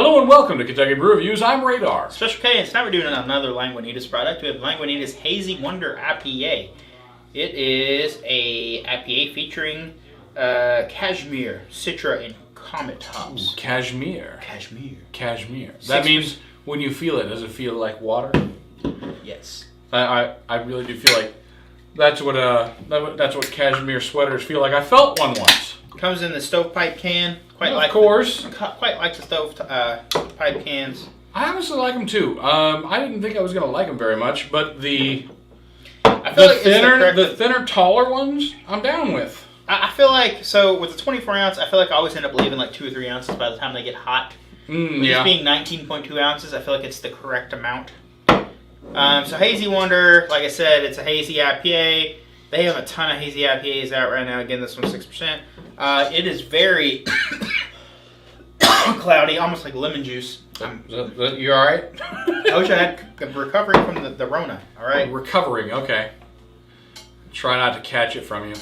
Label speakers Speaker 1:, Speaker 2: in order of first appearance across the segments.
Speaker 1: Hello and welcome to Kentucky Brew Reviews. I'm Radar.
Speaker 2: Special K, and tonight we're doing another Lagunitas product. We have Lagunitas Hazy Wonder IPA. It is a IPA featuring cashmere, citra, and comet hops.
Speaker 1: Ooh, cashmere.
Speaker 2: Cashmere.
Speaker 1: That means when you feel it, does it feel like water?
Speaker 2: Yes.
Speaker 1: I really do feel like that's what cashmere sweaters feel like. I felt one once.
Speaker 2: Comes in the stovepipe can. Quite like the stovepipe cans.
Speaker 1: I honestly like them too. I didn't think I was going to like them very much, but the thinner, taller ones, I'm down with.
Speaker 2: I feel like, so with the 24 ounce, I feel like I always end up leaving like 2 or 3 ounces by the time they get hot. This being 19.2 ounces, I feel like it's the correct amount. So Hazy Wonder, like I said, it's a hazy IPA. They have a ton of hazy IPAs out right now. Again, this one's 6%. It is very cloudy, almost like lemon juice.
Speaker 1: You all right?
Speaker 2: I wish I had recovering from the Rona. All right.
Speaker 1: Recovering. Okay. Try not to catch it from you.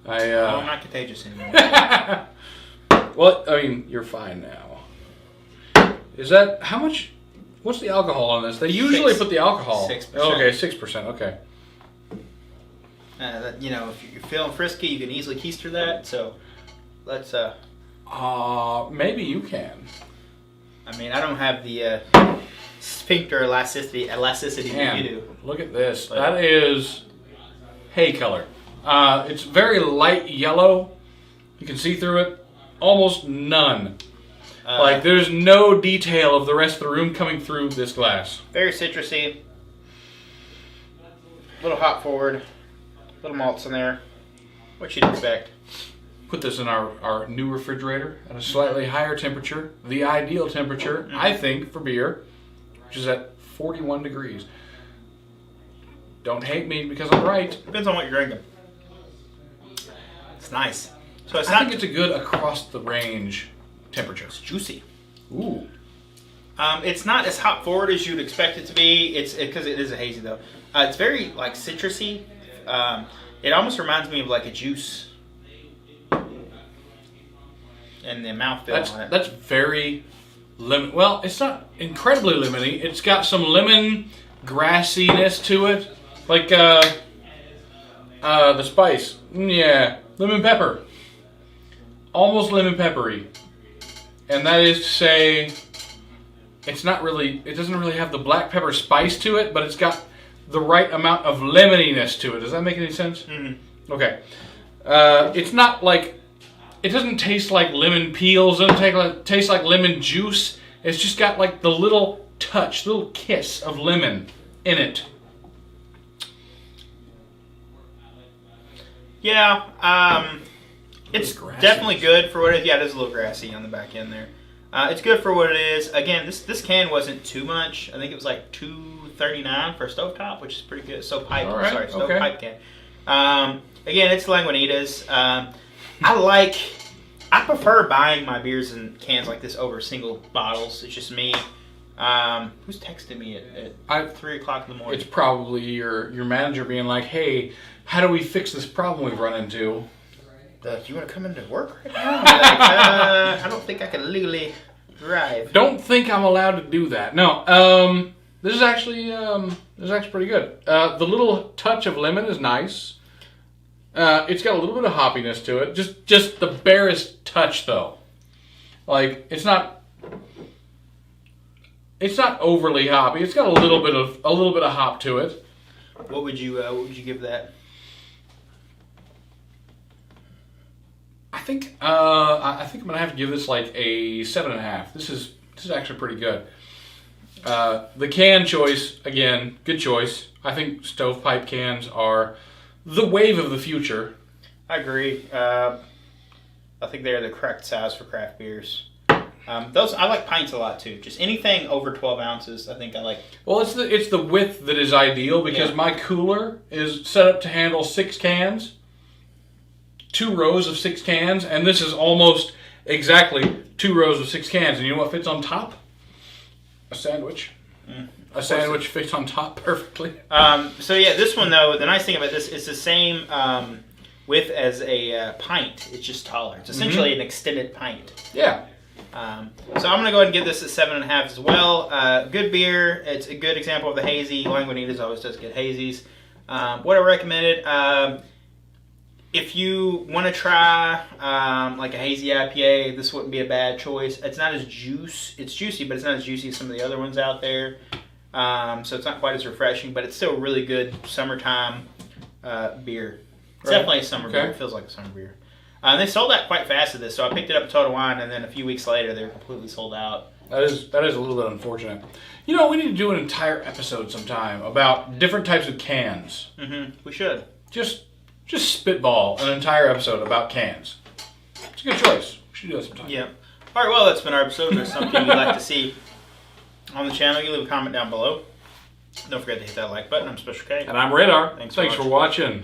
Speaker 2: I'm not contagious anymore.
Speaker 1: Well, I mean, you're fine now. Is that how much? What's the alcohol on this? They usually put the alcohol.
Speaker 2: 6%.
Speaker 1: Oh, okay, 6%. Okay.
Speaker 2: You know, if you're feeling frisky, you can easily keister that. So, let's.
Speaker 1: Maybe you can.
Speaker 2: I mean, I don't have the sphincter elasticity that you do.
Speaker 1: Look at this. But that is hay color. It's very light yellow. You can see through it. Almost none. Like, there's no detail of the rest of the room coming through this glass.
Speaker 2: Very citrusy. A little hop forward. Little malts in there. What you'd expect.
Speaker 1: Put this in our new refrigerator at a slightly higher temperature. The ideal temperature, I think, for beer, which is at 41 degrees. Don't hate me because I'm right.
Speaker 2: Depends on what you're drinking. It's nice. So
Speaker 1: I think it's a good across the range temperature.
Speaker 2: It's juicy.
Speaker 1: Ooh.
Speaker 2: It's not as hop forward as you'd expect it to be. It's because it is a hazy though. It's very like citrusy. It almost reminds me of like a juice. And the mouthfeel on it. That's
Speaker 1: very lemon. Well, it's not incredibly lemony. It's got some lemon grassiness to it, like the spice. Yeah, lemon pepper. Almost lemon peppery, and that is to say, it's not really. It doesn't really have the black pepper spice to it, but it's got the right amount of lemoniness to it. Does that make any sense? Mm-hmm. Okay. It's not like. It doesn't taste like lemon peels. It doesn't taste like lemon juice. It's just got like the little touch, little kiss of lemon in it.
Speaker 2: Yeah, it's definitely good for what it is. Yeah, it is a little grassy on the back end there. It's good for what it is. Again, this can wasn't too much. I think it was like $2.39 for a stovetop, which is pretty good. Stovepipe can. Again, it's Lagunitas. I prefer buying my beers in cans like this over single bottles. It's just me. Who's texting me at 3 o'clock in the morning?
Speaker 1: It's probably your manager being like, hey, how do we fix this problem we've run into?
Speaker 2: Do you want to come into work right now? I don't think I can legally drive.
Speaker 1: Don't think I'm allowed to do that. No. This is actually pretty good. The little touch of lemon is nice. It's got a little bit of hoppiness to it. Just the barest touch, though. Like it's not overly hoppy. It's got a little bit of hop to it.
Speaker 2: What would you give that?
Speaker 1: I think I'm gonna have to give this like a 7.5. This is actually pretty good. The can choice again, good choice. I think stovepipe cans are the wave of the future.
Speaker 2: I agree. I think they're the correct size for craft beers. I like pints a lot too. Just anything over 12 ounces, I think I like.
Speaker 1: Well, it's the width that is ideal because my cooler is set up to handle 6 cans, 2 rows of 6 cans, and this is almost exactly 2 rows of 6 cans. And you know what fits on top? A sandwich. A sandwich fits on top perfectly.
Speaker 2: So yeah, this one though, the nice thing about this is the same width as a pint. It's just taller. It's essentially an extended pint.
Speaker 1: Yeah.
Speaker 2: So I'm going to go ahead and give this a 7.5 as well. Good beer. It's a good example of the hazy. Lagunitas always does good hazies. What I recommended, if you want to try like a hazy IPA, this wouldn't be a bad choice. It's not as it's juicy, but it's not as juicy as some of the other ones out there. So it's not quite as refreshing, but it's still a really good summertime beer. It's definitely a summer beer. It feels like a summer beer. They sold out quite fast at this, so I picked it up at Total Wine, and then a few weeks later, they were completely sold out.
Speaker 1: That is a little bit unfortunate. You know, we need to do an entire episode sometime about different types of cans.
Speaker 2: We should.
Speaker 1: Just spitball an entire episode about cans. It's a good choice. We should do that sometime.
Speaker 2: Yeah. All right, well, that's been our episode. If there's something you'd like to see on the channel, you leave a comment down below. Don't forget to hit that like button. I'm Special K.
Speaker 1: And I'm Radar.
Speaker 2: Thanks
Speaker 1: for watching.